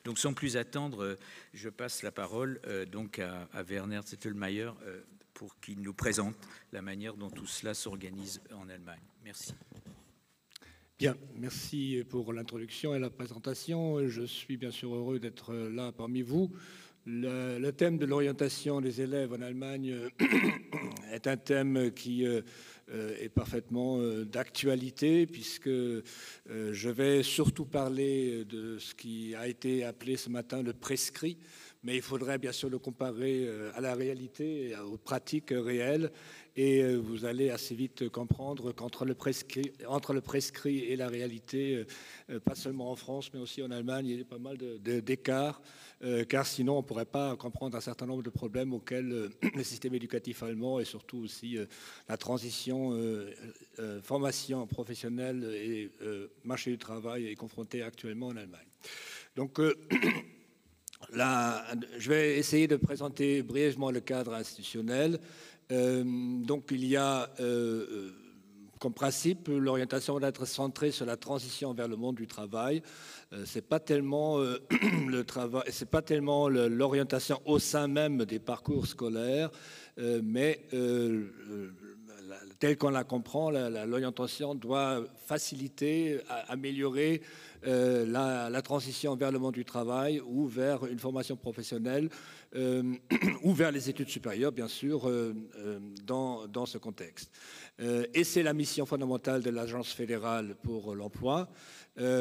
Donc sans plus attendre, je passe la parole donc à Werner Zettelmeier pour qu'il nous présente la manière dont tout cela s'organise en Allemagne. Merci. Bien, merci pour l'introduction et la présentation. Je suis bien sûr heureux d'être là parmi vous. Le thème de l'orientation des élèves en Allemagne est un thème qui est parfaitement d'actualité, puisque je vais surtout parler de ce qui a été appelé ce matin le prescrit, mais il faudrait bien sûr le comparer à la réalité, aux pratiques réelles, et vous allez assez vite comprendre qu'entre le prescrit et la réalité, pas seulement en France, mais aussi en Allemagne, il y a pas mal d'écarts, car sinon on ne pourrait pas comprendre un certain nombre de problèmes auxquels le système éducatif allemand et surtout aussi la transition formation professionnelle et marché du travail est confronté actuellement en Allemagne. Donc là, je vais essayer de présenter brièvement le cadre institutionnel. Donc il y a comme principe, l'orientation doit être centrée sur la transition vers le monde du travail. C'est pas tellement le travail, c'est pas tellement l'orientation au sein même des parcours scolaires, mais telle qu'on la comprend, l'orientation doit faciliter, améliorer la transition vers le monde du travail ou vers une formation professionnelle ou vers les études supérieures, bien sûr, dans ce contexte. Et c'est la mission fondamentale de l'Agence fédérale pour l'emploi,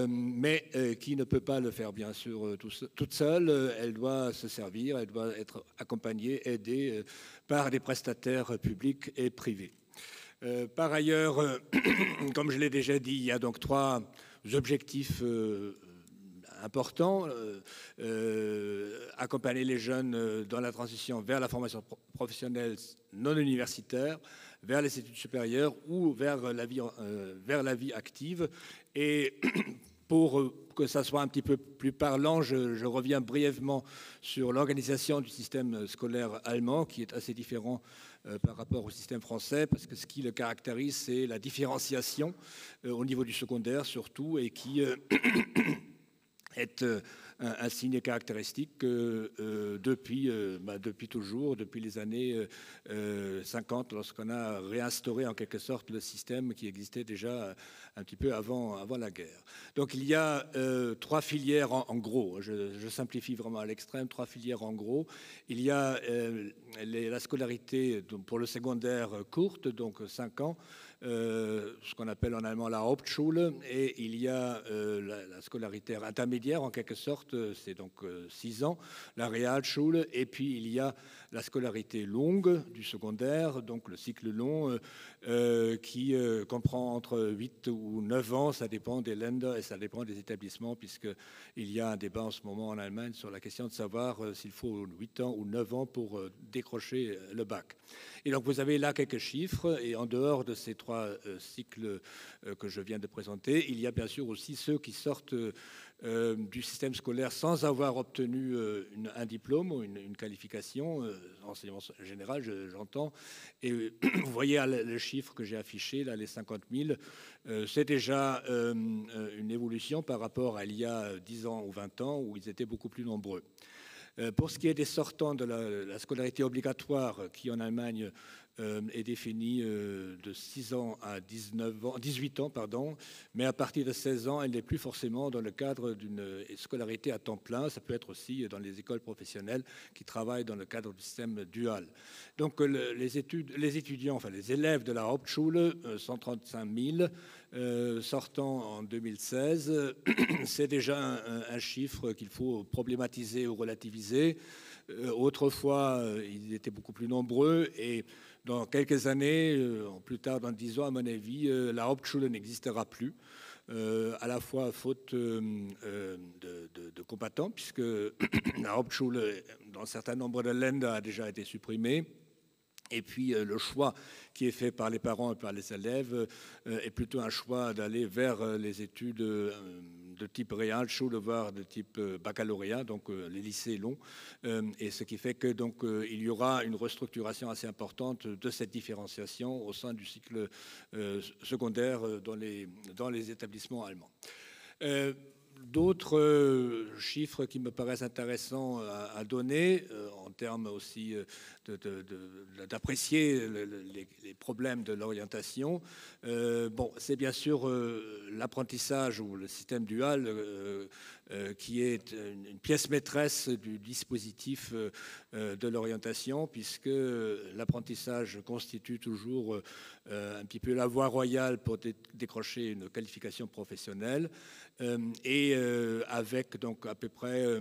mais qui ne peut pas le faire, bien sûr, toute seule. Elle doit se servir, elle doit être accompagnée, aidée par des prestataires publics et privés. Par ailleurs, comme je l'ai déjà dit, il y a donc trois objectifs important, accompagner les jeunes dans la transition vers la formation professionnelle non universitaire, vers les études supérieures ou vers la vie active. Et pour que ça soit un petit peu plus parlant, je reviens brièvement sur l'organisation du système scolaire allemand, qui est assez différent par rapport au système français, parce que ce qui le caractérise, c'est la différenciation au niveau du secondaire surtout, et qui est un signe caractéristique depuis toujours, depuis les années 50, lorsqu'on a réinstauré en quelque sorte le système qui existait déjà un petit peu avant la guerre. Donc il y a trois filières en gros, je simplifie vraiment à l'extrême, trois filières en gros. Il y a la scolarité pour le secondaire courte, donc 5 ans, ce qu'on appelle en allemand la Hauptschule, et il y a la scolarité intermédiaire en quelque sorte, c'est donc 6 ans, la Realschule, et puis il y a la scolarité longue du secondaire, donc le cycle long, qui comprend entre 8 ou 9 ans, ça dépend des Länder et ça dépend des établissements, puisqu'il y a un débat en ce moment en Allemagne sur la question de savoir s'il faut 8 ans ou 9 ans pour décrocher le bac. Et donc vous avez là quelques chiffres, et en dehors de ces trois cycles que je viens de présenter, il y a bien sûr aussi ceux qui sortent du système scolaire sans avoir obtenu un diplôme ou une qualification, enseignement général, j'entends. Et vous voyez le chiffre que j'ai affiché, là, les 50 000, c'est déjà une évolution par rapport à il y a 10 ans ou 20 ans, où ils étaient beaucoup plus nombreux. Pour ce qui est des sortants de la scolarité obligatoire, qui en Allemagne est définie de 6 ans à 18 ans, mais à partir de 16 ans, elle n'est plus forcément dans le cadre d'une scolarité à temps plein. Ça peut être aussi dans les écoles professionnelles qui travaillent dans le cadre du système dual. Donc les étudiants, enfin les élèves de la Hauptschule, 135 000 sortant en 2016, c'est déjà un chiffre qu'il faut problématiser ou relativiser. Autrefois, ils étaient beaucoup plus nombreux, et dans quelques années, plus tard dans 10 ans à mon avis, la Hauptschule n'existera plus, à la fois faute de combattants, puisque la Hauptschule dans un certain nombre de Länder a déjà été supprimée. Et puis le choix qui est fait par les parents et par les élèves est plutôt un choix d'aller vers les études de type Realschule, voire de type baccalauréat, donc les lycées longs. Et ce qui fait que donc il y aura une restructuration assez importante de cette différenciation au sein du cycle secondaire dans les établissements allemands. D'autres chiffres qui me paraissent intéressants à donner, en termes aussi d'apprécier les problèmes de l'orientation, bon, c'est bien sûr l'apprentissage ou le système dual qui est une pièce maîtresse du dispositif de l'orientation, puisque l'apprentissage constitue toujours un petit peu la voie royale pour décrocher une qualification professionnelle, et avec donc à peu près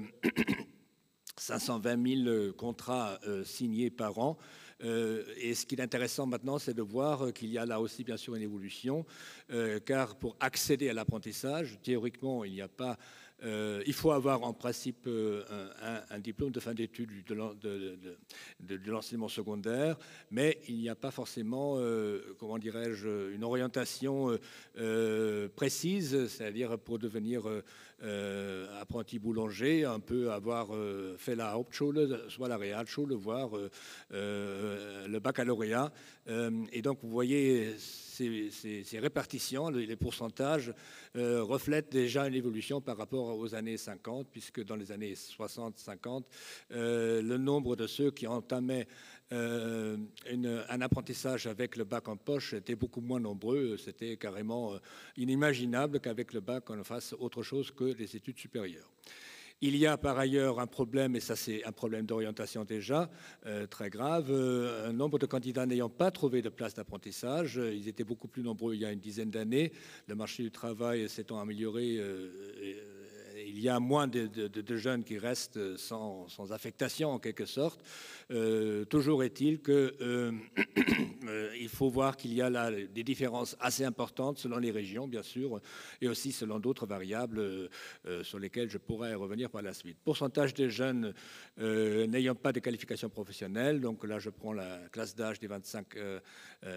520 000 contrats signés par an. Et ce qui est intéressant maintenant, c'est de voir qu'il y a là aussi bien sûr une évolution, car pour accéder à l'apprentissage, théoriquement, il n'y a pas... il faut avoir en principe un diplôme de fin d'études de l'enseignement secondaire, mais il n'y a pas forcément, comment dirais-je, une orientation précise, c'est-à-dire pour devenir apprenti boulanger, un peu avoir fait la Hauptschule, soit la Realschule, voire le baccalauréat. Et donc vous voyez ces répartitions, les pourcentages reflètent déjà une évolution par rapport aux années 50, puisque dans les années 60-50, le nombre de ceux qui entamaient un apprentissage avec le bac en poche était beaucoup moins nombreux. C'était carrément inimaginable qu'avec le bac on fasse autre chose que les études supérieures. Il y a par ailleurs un problème, et ça c'est un problème d'orientation déjà, très grave, un nombre de candidats n'ayant pas trouvé de place d'apprentissage. Ils étaient beaucoup plus nombreux il y a une dizaine d'années. Le marché du travail s'étant amélioré, il y a moins de jeunes qui restent sans affectation en quelque sorte. Toujours est-il qu'il faut voir qu'il y a là des différences assez importantes selon les régions, bien sûr, et aussi selon d'autres variables sur lesquelles je pourrais revenir par la suite. Pourcentage des jeunes n'ayant pas de qualification professionnelle, donc là je prends la classe d'âge des 25,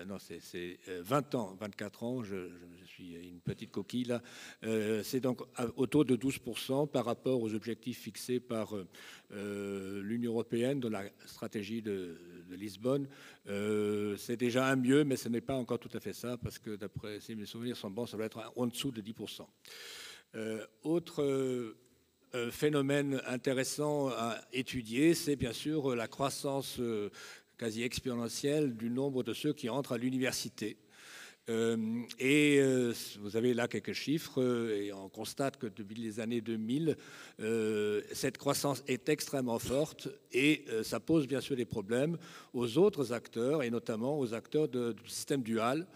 non c'est 20 ans, 24 ans, je suis une petite coquille là, c'est donc autour de 12% par rapport aux objectifs fixés par l'Union européenne dans la stratégie de Lisbonne. C'est déjà un mieux, mais ce n'est pas encore tout à fait ça, parce que d'après, si mes souvenirs sont bons, ça doit être en dessous de 10%. Autre phénomène intéressant à étudier, c'est bien sûr la croissance quasi exponentielle du nombre de ceux qui entrent à l'université. Et vous avez là quelques chiffres et on constate que depuis les années 2000, cette croissance est extrêmement forte et ça pose bien sûr des problèmes aux autres acteurs et notamment aux acteurs du système dual.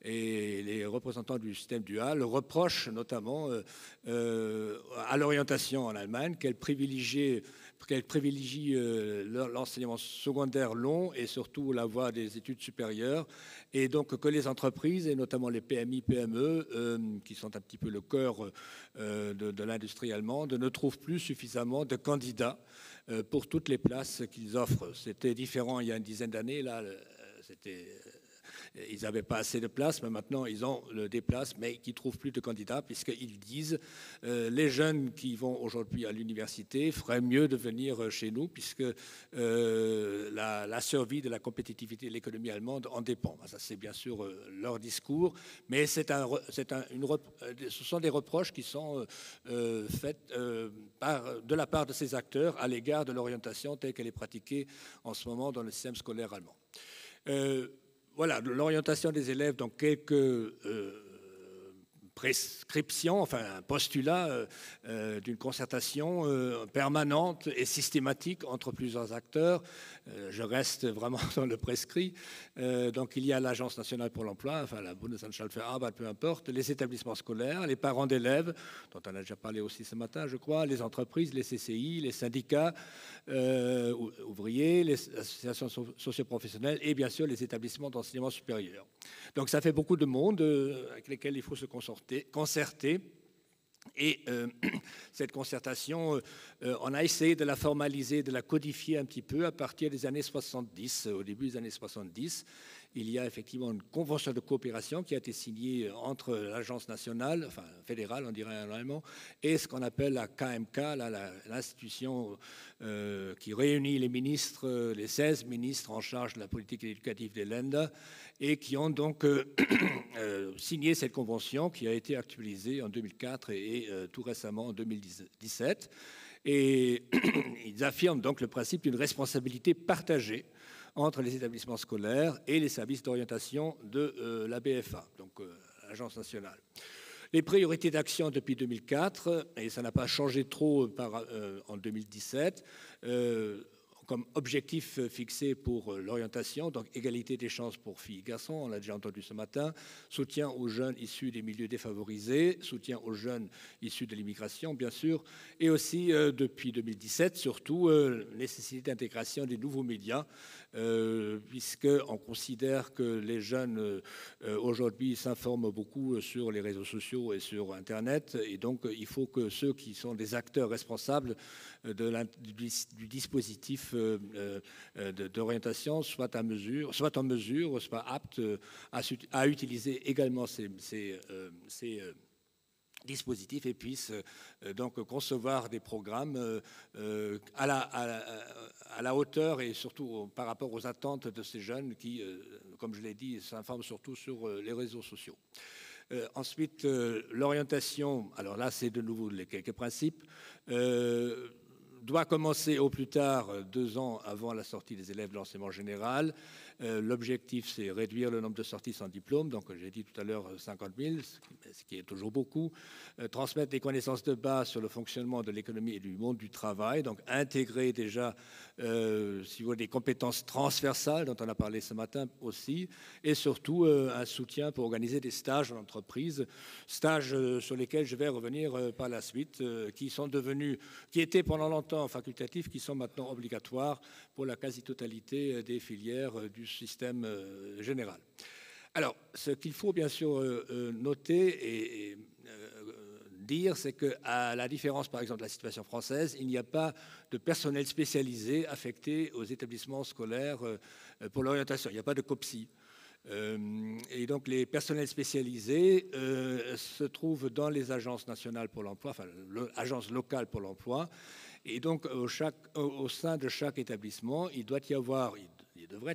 Et les représentants du système dual reprochent notamment à l'orientation en Allemagne qu'elle privilégie l'enseignement secondaire long et surtout la voie des études supérieures, et donc que les entreprises, et notamment les PMI, PME, qui sont un petit peu le cœur de l'industrie allemande, ne trouvent plus suffisamment de candidats pour toutes les places qu'ils offrent. C'était différent il y a une dizaine d'années, là, ils n'avaient pas assez de place, mais maintenant ils ont des places, mais qui ne trouvent plus de candidats, puisqu'ils disent les jeunes qui vont aujourd'hui à l'université feraient mieux de venir chez nous, puisque la survie de la compétitivité de l'économie allemande en dépend. Ça, c'est bien sûr leur discours, mais ce sont des reproches qui sont faits de la part de ces acteurs à l'égard de l'orientation telle qu'elle est pratiquée en ce moment dans le système scolaire allemand. Voilà, l'orientation des élèves, donc quelques prescriptions, enfin un postulat d'une concertation permanente et systématique entre plusieurs acteurs. Je reste vraiment dans le prescrit. Donc il y a l'Agence nationale pour l'emploi, enfin la Bundesanstalt für Arbeit, peu importe, les établissements scolaires, les parents d'élèves, dont on a déjà parlé aussi ce matin, je crois, les entreprises, les CCI, les syndicats ouvriers, les associations socioprofessionnelles et bien sûr les établissements d'enseignement supérieur. Donc ça fait beaucoup de monde avec lesquels il faut se concerter. Et cette concertation, on a essayé de la formaliser, de la codifier un petit peu à partir des années 70, au début des années 70. il y a effectivement une convention de coopération qui a été signée entre l'agence nationale, enfin fédérale, on dirait en allemand, et ce qu'on appelle la KMK, l'institution qui réunit les ministres, les 16 ministres en charge de la politique éducative des Länder, et qui ont donc signé cette convention qui a été actualisée en 2004 et tout récemment en 2017. Et ils affirment donc le principe d'une responsabilité partagée entre les établissements scolaires et les services d'orientation de la BFA, donc l'Agence nationale. Les priorités d'action depuis 2004, et ça n'a pas changé trop en 2017, comme objectif fixé pour l'orientation, donc égalité des chances pour filles et garçons, on l'a déjà entendu ce matin, soutien aux jeunes issus des milieux défavorisés, soutien aux jeunes issus de l'immigration, bien sûr, et aussi, depuis 2017, surtout, nécessité d'intégration des nouveaux médias, puisqu'on considère que les jeunes, aujourd'hui, s'informent beaucoup sur les réseaux sociaux et sur Internet, et donc il faut que ceux qui sont des acteurs responsables du dispositif d'orientation soient en mesure, soient aptes à utiliser également ces dispositifs et puissent donc concevoir des programmes à la hauteur et surtout par rapport aux attentes de ces jeunes qui, comme je l'ai dit, s'informent surtout sur les réseaux sociaux. Ensuite, l'orientation, alors là c'est de nouveau quelques principes, doit commencer au plus tard 2 ans avant la sortie des élèves de l'enseignement général. L'objectif, c'est réduire le nombre de sorties sans diplôme, donc j'ai dit tout à l'heure 50 000, ce qui est toujours beaucoup. Transmettre des connaissances de base sur le fonctionnement de l'économie et du monde du travail, donc intégrer déjà si vous voulez, des compétences transversales dont on a parlé ce matin aussi, et surtout un soutien pour organiser des stages en entreprise, stages sur lesquels je vais revenir par la suite, qui étaient pendant longtemps facultatifs, qui sont maintenant obligatoires pour la quasi-totalité des filières du système général. Alors, ce qu'il faut bien sûr noter et dire, c'est qu'à la différence, par exemple, de la situation française, il n'y a pas de personnel spécialisé affecté aux établissements scolaires pour l'orientation. Il n'y a pas de COPSI. Et donc, les personnels spécialisés se trouvent dans les agences nationales pour l'emploi, enfin, agences locales pour l'emploi. Et donc, au sein de chaque établissement, il devrait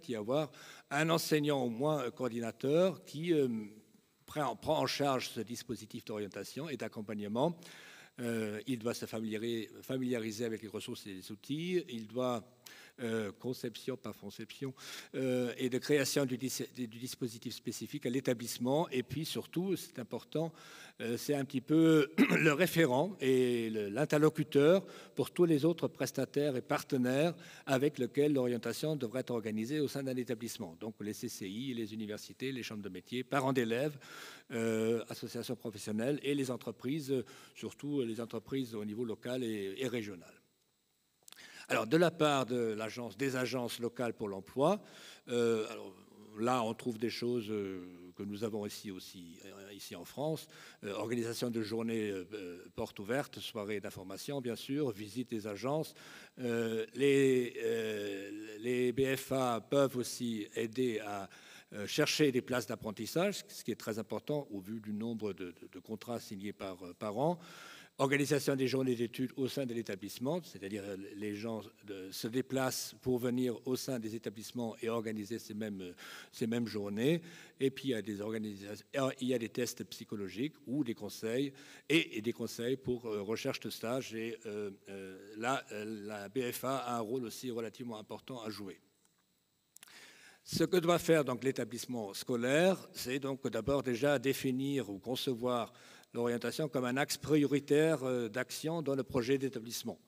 y avoir un enseignant au moins coordinateur qui prend en charge ce dispositif d'orientation et d'accompagnement. Il doit se familiariser avec les ressources et les outils. Il doit conception et de création du dispositif spécifique à l'établissement. Et puis surtout, c'est important, c'est un petit peu le référent et l'interlocuteur pour tous les autres prestataires et partenaires avec lesquels l'orientation devrait être organisée au sein d'un établissement. Donc les CCI, les universités, les chambres de métiers, parents d'élèves, associations professionnelles et les entreprises, surtout les entreprises au niveau local et régional. Alors, de la part des agences locales pour l'emploi, alors là, on trouve des choses que nous avons ici en France. Organisation de journées portes ouvertes, soirées d'information, bien sûr, visite des agences. Les BFA peuvent aussi aider à chercher des places d'apprentissage, ce qui est très important au vu du nombre de contrats signés par an. Organisation des journées d'études au sein de l'établissement, c'est-à-dire les gens se déplacent pour venir au sein des établissements et organiser ces mêmes journées. Et puis il y a des tests psychologiques ou des conseils et des conseils pour recherche de stage. Et là, la BFA a un rôle aussi relativement important à jouer. Ce que doit faire donc l'établissement scolaire, c'est donc d'abord déjà définir ou concevoir l'orientation comme un axe prioritaire d'action dans le projet d'établissement.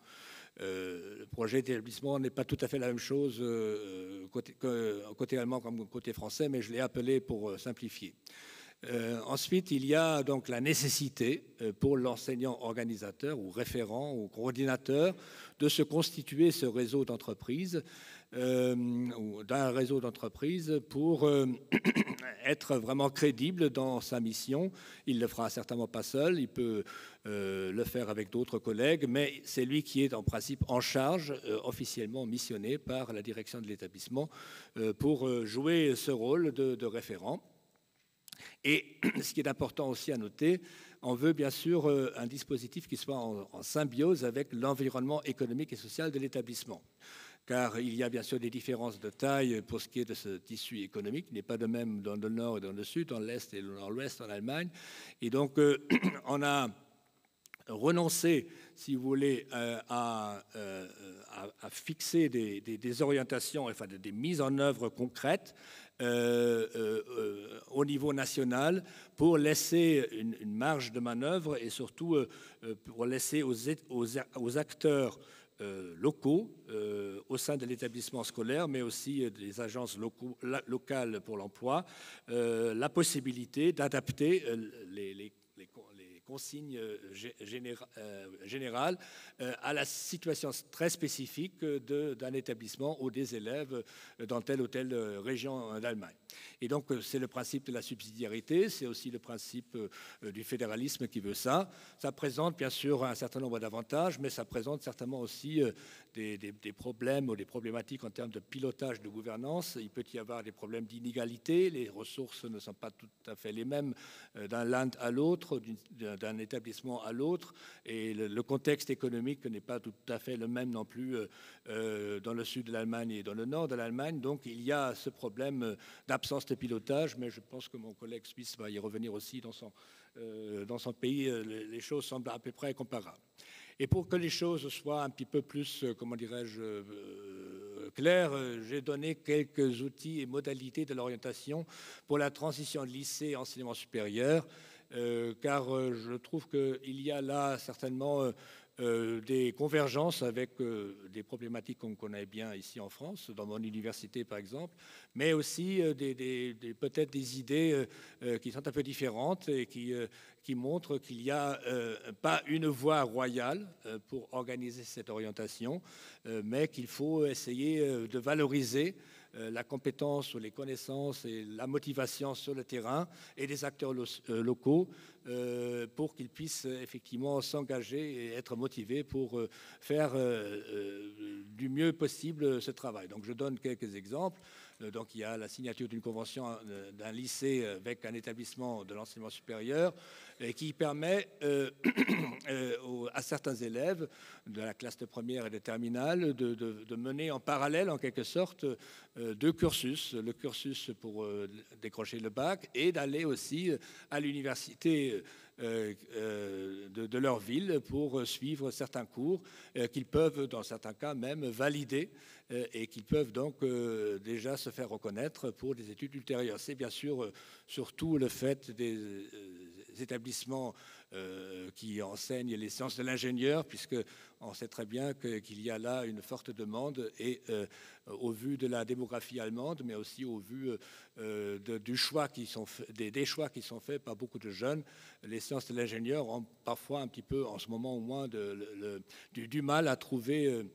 Le projet d'établissement n'est pas tout à fait la même chose côté allemand comme côté français, mais je l'ai appelé pour simplifier. Ensuite, il y a donc la nécessité pour l'enseignant organisateur ou référent ou coordinateur de se constituer ce réseau d'entreprises ou d'un réseau d'entreprises pour être vraiment crédible dans sa mission. Il ne le fera certainement pas seul, il peut le faire avec d'autres collègues, mais c'est lui qui est en principe en charge, officiellement missionné par la direction de l'établissement pour jouer ce rôle de référent. Et ce qui est important aussi à noter, on veut bien sûr un dispositif qui soit en symbiose avec l'environnement économique et social de l'établissement. Car il y a bien sûr des différences de taille pour ce qui est de ce tissu économique. Il n'est pas de même dans le nord et dans le sud, dans l'est et dans l'ouest en Allemagne. Et donc, on a renoncé, si vous voulez, à fixer des orientations, enfin des mises en œuvre concrètes au niveau national pour laisser une marge de manœuvre et surtout pour laisser aux acteurs locaux au sein de l'établissement scolaire, mais aussi des agences locales pour l'emploi, la possibilité d'adapter les consignes générales à la situation très spécifique d'un établissement ou des élèves dans telle ou telle région d'Allemagne. Et donc, c'est le principe de la subsidiarité, c'est aussi le principe du fédéralisme qui veut ça. Ça présente bien sûr un certain nombre d'avantages, mais ça présente certainement aussi des problèmes ou des problématiques en termes de pilotage de gouvernance. Il peut y avoir des problèmes d'inégalité, les ressources ne sont pas tout à fait les mêmes d'un land à l'autre, d'un établissement à l'autre, et le contexte économique n'est pas tout à fait le même non plus dans le sud de l'Allemagne et dans le nord de l'Allemagne. Donc il y a ce problème d'absence de pilotage, mais je pense que mon collègue suisse va y revenir aussi dans son pays. Les choses semblent à peu près comparables. Et pour que les choses soient un petit peu plus, comment dirais-je, claires, j'ai donné quelques outils et modalités de l'orientation pour la transition de lycée à enseignement supérieur, car je trouve qu'il y a là certainement des convergences avec des problématiques qu'on connaît bien ici en France, dans mon université par exemple, mais aussi peut-être des idées qui sont un peu différentes et qui montrent qu'il n'y a pas une voie royale pour organiser cette orientation, mais qu'il faut essayer de valoriser la compétence ou les connaissances et la motivation sur le terrain et des acteurs locaux pour qu'ils puissent effectivement s'engager et être motivés pour faire du mieux possible ce travail. Donc je donne quelques exemples. Donc il y a la signature d'une convention d'un lycée avec un établissement de l'enseignement supérieur qui permet à certains élèves de la classe de première et de terminale de mener en parallèle en quelque sorte deux cursus, le cursus pour décrocher le bac et d'aller aussi à l'université de leur ville pour suivre certains cours qu'ils peuvent dans certains cas même valider et qu'ils peuvent donc déjà se faire reconnaître pour des études ultérieures. C'est bien sûr surtout le fait des établissements qui enseignent les sciences de l'ingénieur, puisque on sait très bien qu'il y a là une forte demande et au vu de la démographie allemande, mais aussi au vu des choix qui sont faits par beaucoup de jeunes, les sciences de l'ingénieur ont parfois un petit peu, en ce moment au moins, du mal à trouver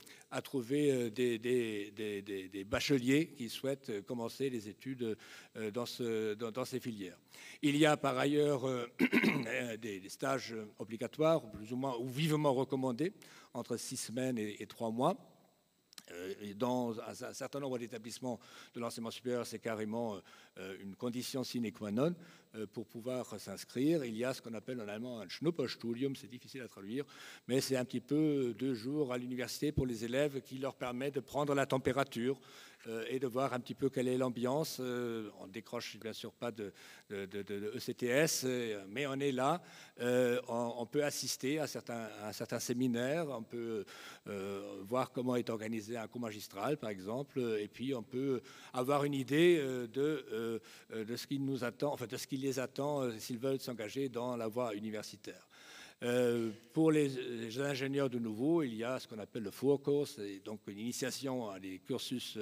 des bacheliers qui souhaitent commencer les études dans ces filières. Il y a par ailleurs des stages obligatoires, plus ou moins, ou vivement recommandés, entre 6 semaines et 3 mois. Dans un certain nombre d'établissements de l'enseignement supérieur, c'est carrément une condition sine qua non pour pouvoir s'inscrire. Il y a ce qu'on appelle en allemand un Schnupperstudium, c'est difficile à traduire, mais c'est un petit peu 2 jours à l'université pour les élèves qui leur permet de prendre la température et de voir un petit peu quelle est l'ambiance. On ne décroche bien sûr pas de ECTS, mais on est là. On peut assister à certains séminaires, on peut voir comment est organisé un cours magistral, par exemple, et puis on peut avoir une idée de ce qui nous attend, enfin de ce qui les attend s'ils veulent s'engager dans la voie universitaire. Pour les ingénieurs de nouveau, il y a ce qu'on appelle le Vorkurs, donc une initiation à des cursus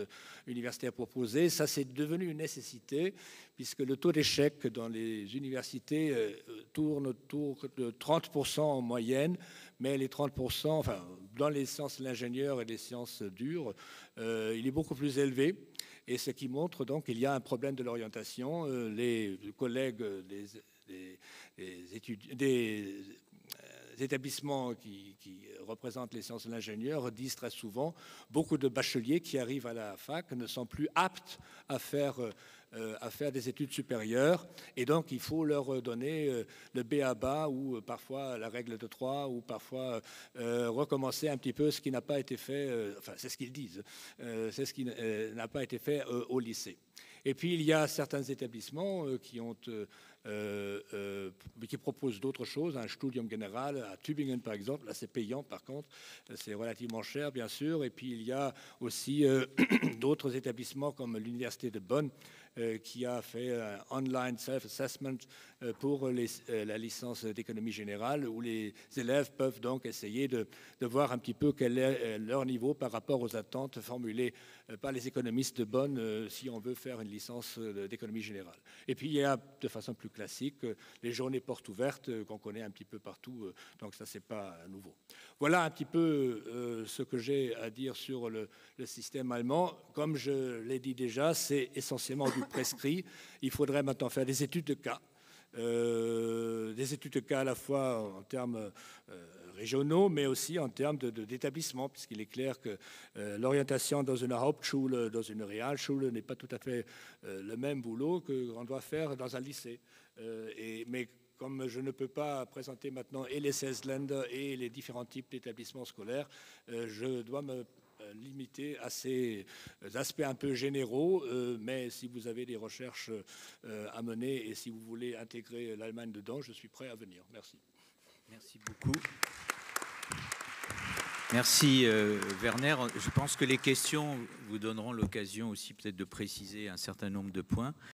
universitaires proposés. Ça, c'est devenu une nécessité, puisque le taux d'échec dans les universités tourne autour de 30% en moyenne, mais les 30%, enfin, dans les sciences de l'ingénieur et les sciences dures, il est beaucoup plus élevé. Et ce qui montre donc qu'il y a un problème de l'orientation. Les collègues des établissements qui représentent les sciences de l'ingénieur disent très souvent beaucoup de bacheliers qui arrivent à la fac ne sont plus aptes à faire des études supérieures, et donc il faut leur donner le b.a.-ba ou parfois la règle de 3 ou parfois recommencer un petit peu ce qui n'a pas été fait, enfin c'est ce qu'ils disent, c'est ce qui n'a pas été fait au lycée. Et puis il y a certains établissements qui proposent d'autres choses, un Studium Général à Tübingen par exemple, là c'est payant par contre, c'est relativement cher bien sûr, et puis il y a aussi d'autres établissements comme l'Université de Bonn qui a fait un online self-assessment pour la licence d'économie générale, où les élèves peuvent donc essayer de voir un petit peu quel est leur niveau par rapport aux attentes formulées par les économistes de Bonn si on veut faire une licence d'économie générale. Et puis il y a de façon plus classique les journées portes ouvertes qu'on connaît un petit peu partout, donc ça c'est pas nouveau. Voilà un petit peu ce que j'ai à dire sur le système allemand. Comme je l'ai dit déjà, c'est essentiellement du prescrit. Il faudrait maintenant faire des études de cas. Des études de cas à la fois en termes régionaux, mais aussi en termes d'établissement, puisqu'il est clair que l'orientation dans une Hauptschule, dans une Realschule, n'est pas tout à fait le même boulot qu'on doit faire dans un lycée. Mais comme je ne peux pas présenter maintenant et les 16 Länder et les différents types d'établissements scolaires, je dois me limité à ces aspects un peu généraux, mais si vous avez des recherches à mener et si vous voulez intégrer l'Allemagne dedans, je suis prêt à venir. Merci. Merci beaucoup. Merci Werner. Je pense que les questions vous donneront l'occasion aussi peut-être de préciser un certain nombre de points.